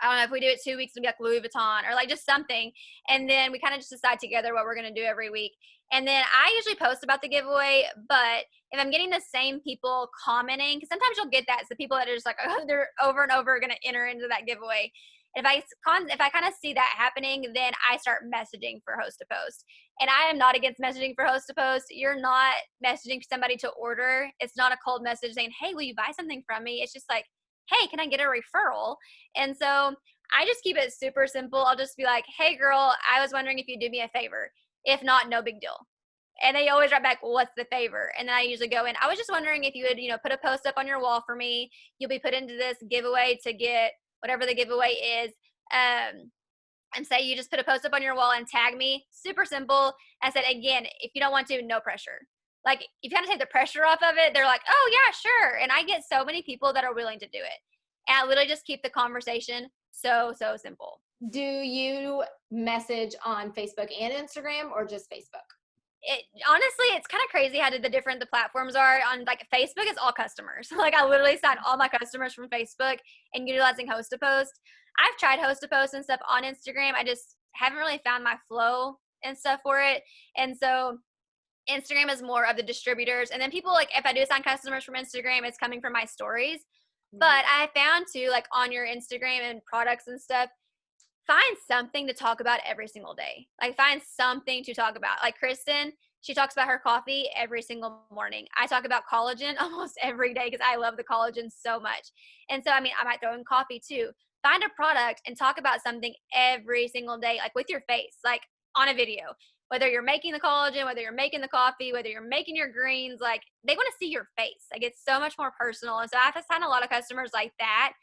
I don't know, if we do it 2 weeks, it'll be like Louis Vuitton or like just something. And then we kind of just decide together what we're going to do every week. And then I usually post about the giveaway, but if I'm getting the same people commenting, because sometimes you'll get that, it's the people that are just like, oh, they're over and over going to enter into that giveaway. And if I kind of see that happening, then I start messaging for host to post. And I am not against messaging for host to post. You're not messaging somebody to order. It's not a cold message saying, hey, will you buy something from me? It's just like, hey, can I get a referral? And so I just keep it super simple. I'll just be like, hey girl, I was wondering if you'd do me a favor. If not, no big deal. And they always write back, well, what's the favor? And then I usually go in, I was just wondering if you would, put a post up on your wall for me. You'll be put into this giveaway to get whatever the giveaway is. And say you just put a post up on your wall and tag me. Super simple. I said, again, if you don't want to, no pressure. Like, if you kind of take the pressure off of it, they're like, oh, yeah, sure. And I get so many people that are willing to do it. And I literally just keep the conversation so simple. Do you message on Facebook and Instagram, or just Facebook? Honestly, it's kind of crazy how the different the platforms are. On like Facebook is all customers. Like I literally sign all my customers from Facebook and utilizing host to post. I've tried host to post and stuff on Instagram. I just haven't really found my flow and stuff for it. And so Instagram is more of the distributors. And then people, like, if I do sign customers from Instagram, it's coming from my stories. Mm-hmm. But I found too, like on your Instagram and products and stuff, find something to talk about every single day. Like find something to talk about. Like Kristen, she talks about her coffee every single morning. I talk about collagen almost every day because I love the collagen so much. And so, I mean, I might throw in coffee too. Find a product and talk about something every single day, like with your face, like on a video. Whether you're making the collagen, whether you're making the coffee, whether you're making your greens, like they want to see your face. Like it's so much more personal. And so I have to sign a lot of customers like that.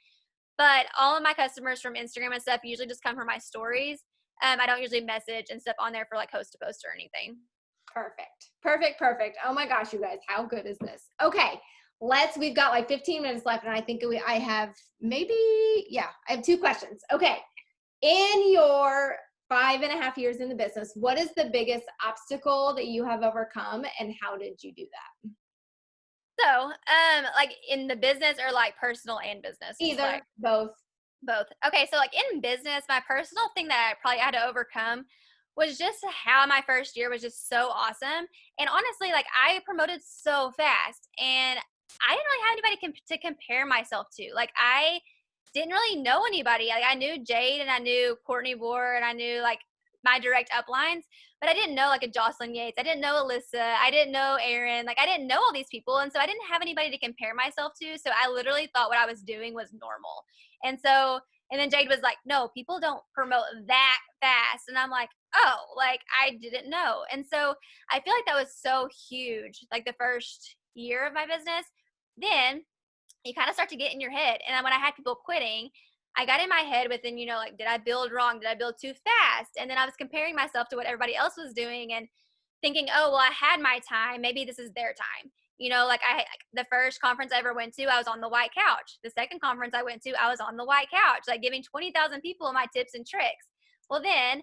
But all of my customers from Instagram and stuff usually just come from my stories. I don't usually message and stuff on there for like host to post or anything. Perfect. Oh my gosh, you guys, how good is this? Okay, we've got like 15 minutes left, and I think I have I have 2 questions. Okay, in your 5.5 years in the business, what is the biggest obstacle that you have overcome, and how did you do that? So, like in the business or like personal and business? Either, like, both. Okay, so like in business, my personal thing that I probably had to overcome was just how my first year was just so awesome. And honestly, like I promoted so fast, and I didn't really have anybody to compare myself to. Like I didn't really know anybody. Like I knew Jade and I knew Kortney Bohr and I knew like my direct uplines, but I didn't know like a Jocelyn Yates. I didn't know Alyssa. I didn't know Aaron. Like I didn't know all these people. And so I didn't have anybody to compare myself to. So I literally thought what I was doing was normal. And then Jade was like, no, people don't promote that fast. And I'm like, oh, like I didn't know. And so I feel like that was so huge, like the first year of my business. Then you kind of start to get in your head. And when I had people quitting, I got in my head within, like, did I build wrong? Did I build too fast? And then I was comparing myself to what everybody else was doing and thinking, oh, well, I had my time. Maybe this is their time. Like the first conference I ever went to, I was on the white couch. The second conference I went to, I was on the white couch, like giving 20,000 people my tips and tricks. Well, then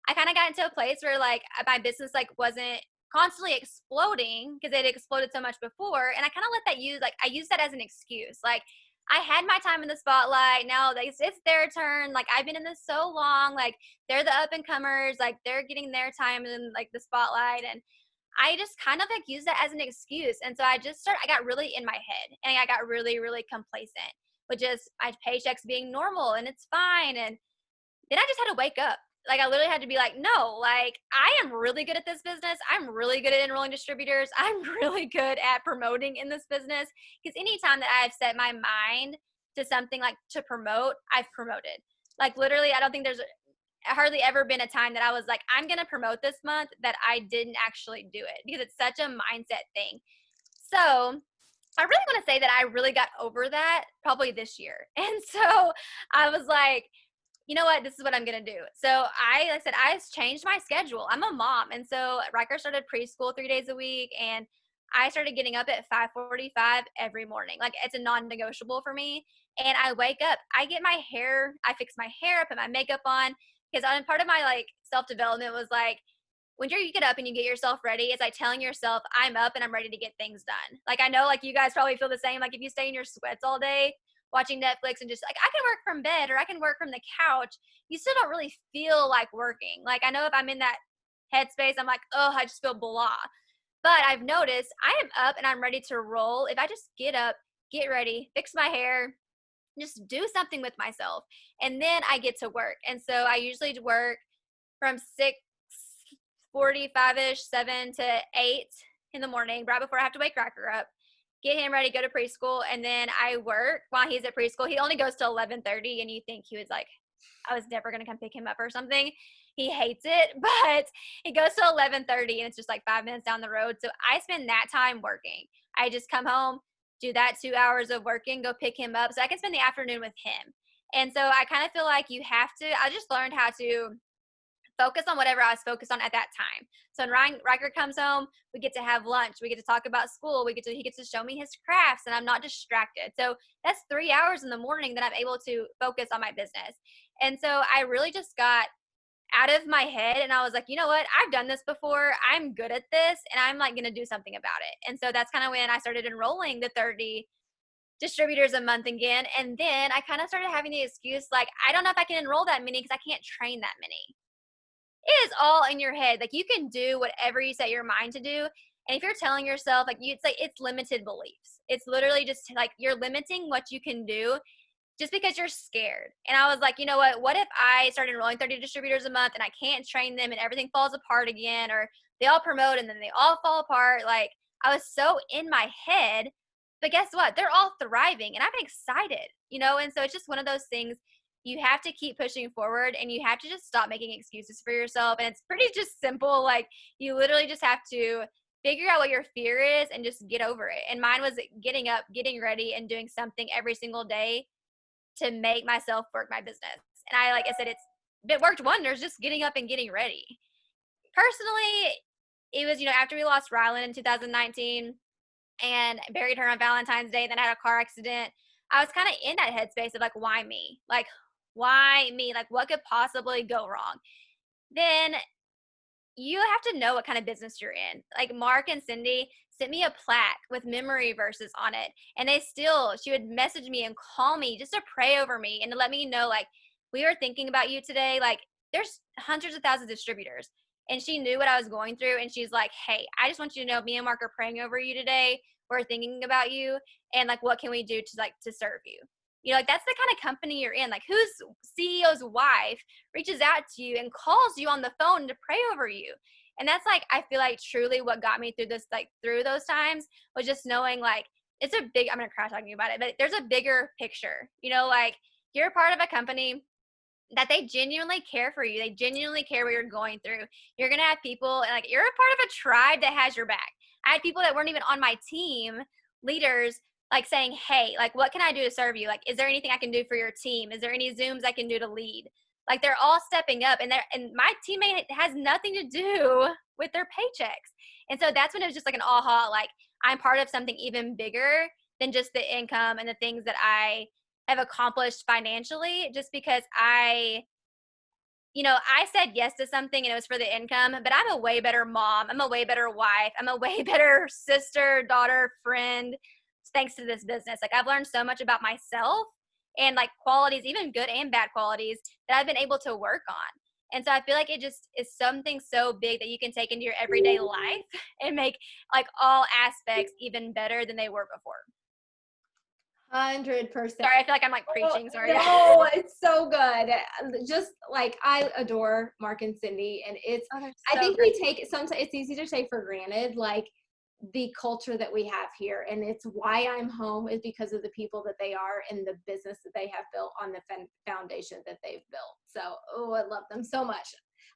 I kind of got into a place where like my business like wasn't constantly exploding because it exploded so much before. And I kind of let that I used that as an excuse. Like I had my time in the spotlight. Now like, it's their turn. Like I've been in this so long. Like they're the up and comers. Like they're getting their time in like the spotlight. And I just kind of like use that as an excuse. And so I got really in my head and I got really, really complacent with just my paychecks being normal and it's fine. And then I just had to wake up. Like I literally had to be like, no, like I am really good at this business. I'm really good at enrolling distributors. I'm really good at promoting in this business. Because anytime that I've set my mind to something like to promote, I've promoted. Like literally, I don't think there's hardly ever been a time that I was like, I'm going to promote this month that I didn't actually do it because it's such a mindset thing. So I really want to say that I really got over that probably this year. And so I was like, you know what, this is what I'm going to do. So like I said, I changed my schedule. I'm a mom. And so Riker started preschool 3 days a week. And I started getting up at 5:45 every morning. Like it's a non-negotiable for me. And I wake up, I fix my hair, I put my makeup on. Because part of my like self-development was like, when you get up and you get yourself ready, it's like telling yourself, I'm up and I'm ready to get things done. Like I know like you guys probably feel the same. Like if you stay in your sweats all day, watching Netflix and just like I can work from bed or I can work from the couch, you still don't really feel like working. Like I know if I'm in that headspace, I'm like, oh, I just feel blah. But I've noticed I am up and I'm ready to roll. If I just get up, get ready, fix my hair, just do something with myself, and then I get to work. And so I usually work from 6:45ish, 7 to 8 in the morning, right before I have to wake Rocker up, get him ready, go to preschool, and then I work while he's at preschool. He only goes to 11:30, and you think he was like, I was never going to come pick him up or something. He hates it, but he goes to 11:30, and it's just like 5 minutes down the road. So I spend that time working. I just come home, do that 2 hours of working, go pick him up, so I can spend the afternoon with him. And so I kind of feel like I just learned how to focus on whatever I was focused on at that time. So when Riker comes home, we get to have lunch. We get to talk about school. He gets to show me his crafts and I'm not distracted. So that's 3 hours in the morning that I'm able to focus on my business. And so I really just got out of my head and I was like, you know what? I've done this before. I'm good at this and I'm like going to do something about it. And so that's kind of when I started enrolling the 30 distributors a month again. And then I kind of started having the excuse, like, I don't know if I can enroll that many because I can't train that many. It is all in your head. Like you can do whatever you set your mind to do. And if you're telling yourself, like you'd say it's limited beliefs. It's literally just like you're limiting what you can do just because you're scared. And I was like, you know what if I started enrolling 30 distributors a month and I can't train them and everything falls apart again, or they all promote and then they all fall apart. Like I was so in my head, but guess what? They're all thriving and I'm excited, And so it's just one of those things. You have to keep pushing forward and you have to just stop making excuses for yourself. And it's pretty just simple. Like you literally just have to figure out what your fear is and just get over it. And mine was getting up, getting ready, and doing something every single day to make myself work my business. And like I said, it worked wonders just getting up and getting ready. Personally, it was, after we lost Rylan in 2019 and buried her on Valentine's Day, then I had a car accident. I was kind of in that headspace of like, why me? Like, why me? Like, what could possibly go wrong? Then you have to know what kind of business you're in. Like Mark and Cindy sent me a plaque with memory verses on it. And she would message me and call me just to pray over me and to let me know, like, we were thinking about you today. Like there's hundreds of thousands of distributors. And she knew what I was going through. And she's like, hey, I just want you to know me and Mark are praying over you today. We're thinking about you. And like, what can we do to serve you? Like that's the kind of company you're in. Like whose CEO's wife reaches out to you and calls you on the phone to pray over you. And that's like, I feel like truly what got me through this, like through those times was just knowing like, I'm going to cry talking about it, but there's a bigger picture, like you're part of a company that they genuinely care for you. They genuinely care what you're going through. You're going to have people and like, you're a part of a tribe that has your back. I had people that weren't even on my team, leaders, like saying, hey, like, what can I do to serve you? Like, is there anything I can do for your team? Is there any Zooms I can do to lead? Like, they're all stepping up and my teammate has nothing to do with their paychecks. And so that's when it was just like an aha, like I'm part of something even bigger than just the income and the things that I have accomplished financially, just because I said yes to something and it was for the income, but I'm a way better mom. I'm a way better wife. I'm a way better sister, daughter, friend, thanks to this business. Like I've learned so much about myself and like qualities, even good and bad qualities that I've been able to work on. And so I feel like it just is something so big that you can take into your everyday life and make like all aspects even better than they were before. 100%. Sorry, I feel like I'm like preaching. Sorry. No, it's so good. Just like I adore Mark and Cindy, and it's. I think we take it. Sometimes it's easy to take for granted, like the culture that we have here, and it's why I'm home is because of the people that they are and the business that they have built on the foundation that they've built. So, I love them so much.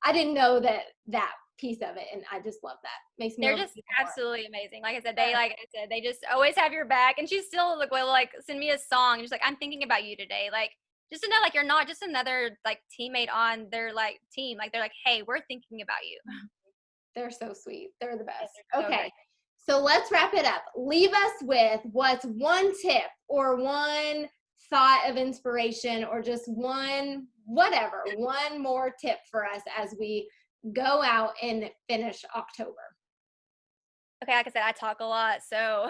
I didn't know that piece of it, and I just love that. Makes me. They're just absolutely amazing. Like I said, they just always have your back, and she's still like, will like send me a song. And she's like, I'm thinking about you today. Like just to know, like you're not just another like teammate on their like team. Like they're like, hey, we're thinking about you. They're so sweet. They're the best. So okay. great. So let's wrap it up. Leave us with what's one tip or one thought of inspiration or just one more tip for us as we go out and finish October. Okay, like I said, I talk a lot, so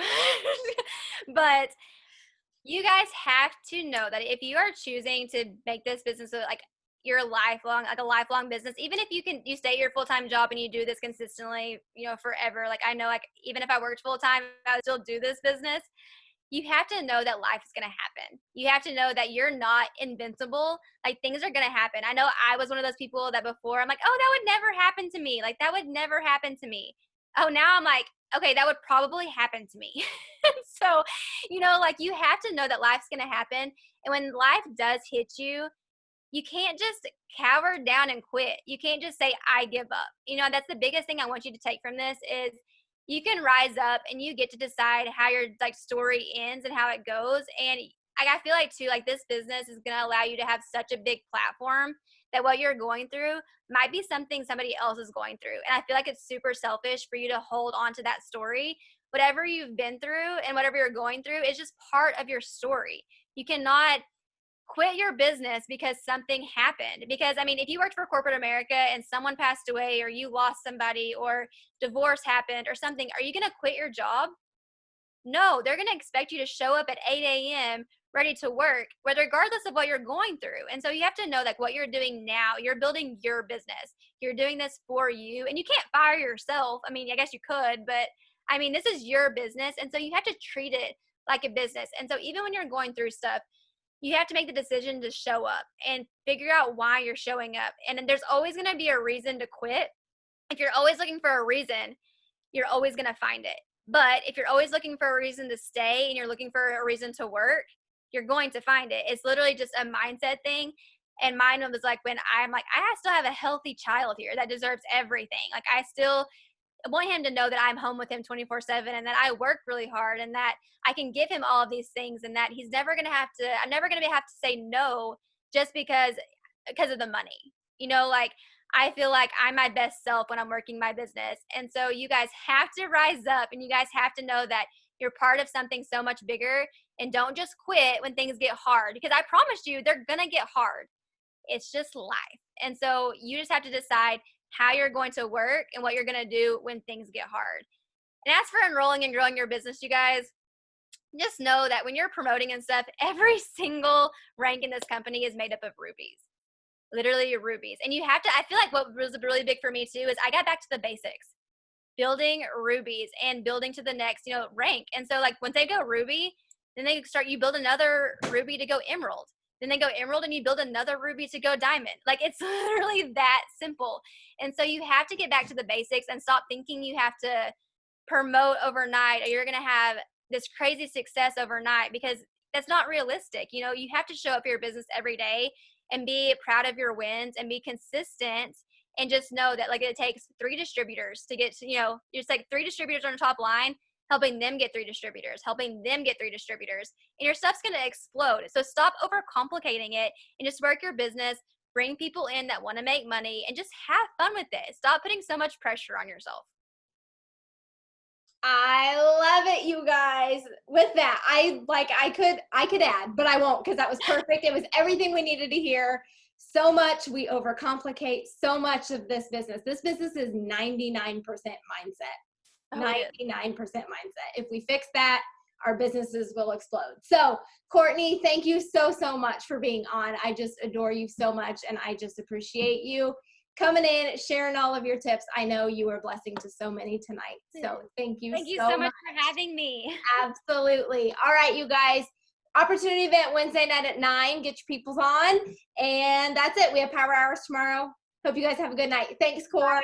but you guys have to know that if you are choosing to make this business like your lifelong, like a lifelong business, even if you stay at your full-time job and you do this consistently, forever, like I know, like even if I worked full-time, I would still do this business. You have to know that life is going to happen. You have to know that you're not invincible. Like things are going to happen. I know I was one of those people that before I'm like, oh, that would never happen to me. Like that would never happen to me. Oh, now I'm like, okay, that would probably happen to me. So, like you have to know that life's going to happen. And when life does hit you, you can't just cower down and quit. You can't just say, I give up. That's the biggest thing I want you to take from this is you can rise up and you get to decide how your like story ends and how it goes. And I feel like too, like this business is going to allow you to have such a big platform that what you're going through might be something somebody else is going through. And I feel like it's super selfish for you to hold on to that story. Whatever you've been through and whatever you're going through is just part of your story. You cannot quit your business because something happened. Because I mean, if you worked for corporate America and someone passed away or you lost somebody or divorce happened or something, are you going to quit your job? No, they're going to expect you to show up at 8 a.m. ready to work, regardless of what you're going through. And so you have to know like what you're doing now, you're building your business. You're doing this for you and you can't fire yourself. I mean, I guess you could, but I mean, this is your business. And so you have to treat it like a business. And so even when you're going through stuff, you have to make the decision to show up and figure out why you're showing up. And then there's always going to be a reason to quit. If you're always looking for a reason, you're always going to find it. But if you're always looking for a reason to stay and you're looking for a reason to work, you're going to find it. It's literally just a mindset thing. And mine was like when I'm like, I still have a healthy child here that deserves everything. Like I still want him to know that I'm home with him 24/7 and that I work really hard and that I can give him all of these things and that he's never going to have to, I'm never going to have to say no just because of the money. Like I feel like I'm my best self when I'm working my business. And so you guys have to rise up and you guys have to know that you're part of something so much bigger and don't just quit when things get hard because I promise you they're going to get hard. It's just life. And so you just have to decide how you're going to work and what you're going to do when things get hard. And as for enrolling and growing your business, you guys, just know that when you're promoting and stuff, every single rank in this company is made up of rubies. Literally rubies. And you have to, I feel like what was really big for me too is I got back to the basics. Building rubies and building to the next, rank. And so like once they go ruby, then you build another ruby to go emerald. Then they go emerald and you build another ruby to go diamond. Like it's literally that simple. And so you have to get back to the basics and stop thinking you have to promote overnight or you're going to have this crazy success overnight because that's not realistic. You have to show up for your business every day and be proud of your wins and be consistent and just know that like it takes 3 distributors to get to, it's like 3 distributors on the top line, helping them get 3 distributors, helping them get 3 distributors, and your stuff's going to explode. So stop overcomplicating it and just work your business, bring people in that want to make money and just have fun with it. Stop putting so much pressure on yourself. I love it, you guys. With that, I could add, but I won't because that was perfect. It was everything we needed to hear. So much we overcomplicate so much of this business. This business is 99% mindset. 99% mindset. If we fix that, our businesses will explode. So Kortney, thank you so much for being on. I just adore you so much, and I just appreciate you coming in, sharing all of your tips. I know you are a blessing to so many tonight. So thank you so much for having me. Absolutely. All right, you guys. Opportunity event Wednesday night at 9. Get your peoples on. And that's it. We have power hours tomorrow. Hope you guys have a good night. Thanks, Cor. Bye.